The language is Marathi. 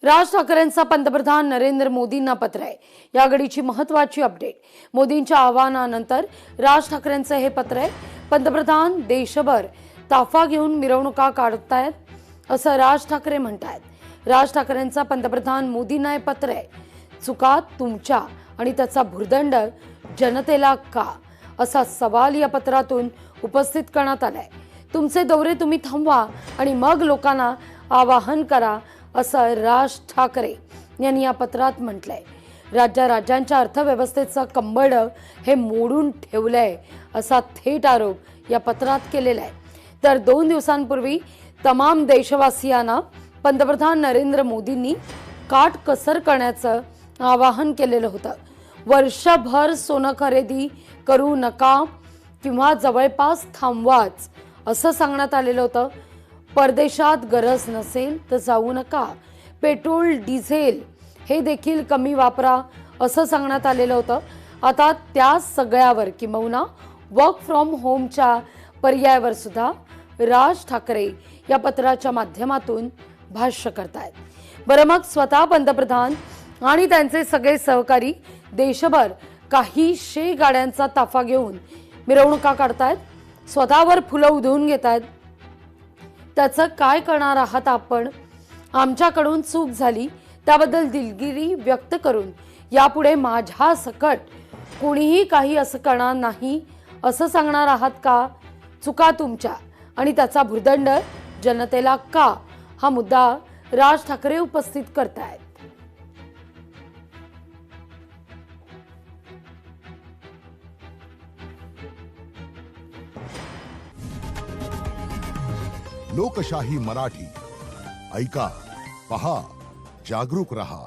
राज ठाकरेंचा पंतप्रधान नरेंद्र मोदींना पत्र आहे। या घडीची महत्त्वाची अपडेट। मोदींच्या आवाहनानंतर राज ठाकरेंचं हे पत्र आहे। पंतप्रधान देशभर ताफा घेऊन मिरवणुका काढतायत असं राज ठाकरे म्हणतायत। राज ठाकरेंचा पंतप्रधान मोदींना हे पत्र आहे। चुका तुमच्या आणि त्याचा भुर्दंड जनतेला का असा सवाल या पत्रातून उपस्थित करण्यात आलाय। तुमचे दौरे तुम्ही थांबवा आणि मग लोकांना आवाहन करा असं राज ठाकरे यांनी या पत्रात म्हटलंय। राज्यांच्या अर्थव्यवस्थेचं कंबळ हे मोडून ठेवलंय असा थेट आरोप या पत्रात केलेला आहे। तर 2 दिवसांपूर्वी तमाम देशवासियांना पंतप्रधान नरेंद्र मोदींनी काटकसर करण्याचं आवाहन केलेलं होतं। वर्षभर सोनं खरेदी करू नका किंवा जवळपास थांबवाच असं सांगण्यात आलेलं होतं। परदेशात गरज नसेल तर जाऊ नका, पेट्रोल डिझेल हे देखील कमी वापरा असं सांगण्यात आलेलं होतं। आता त्या सगळ्यावर किंवा वर्क फ्रॉम होमच्या पर्यायावर सुद्धा राज ठाकरे या पत्राच्या माध्यमातून भाष्य करतायत। बरं, मग स्वतः पंतप्रधान आणि त्यांचे सगळे सहकारी देशभर काही शे गाड्यांचा ताफा घेऊन मिरवणुका काढतायत, स्वतःवर फुलं उधळून घेतायत। त्याचं काय करणार आहात आपण? आमच्याकडून चूक झाली त्याबद्दल दिलगिरी व्यक्त करून यापुढे माझ्या सकट कोणीही काही असं करणार नाही असं सांगणार आहात का? चुका तुमच्या आणि त्याचा भुर्दंड जनतेला का हा मुद्दा राज ठाकरे उपस्थित करतायत। लोकशाही मराठी ऐका, पहा, जागरूक रहा।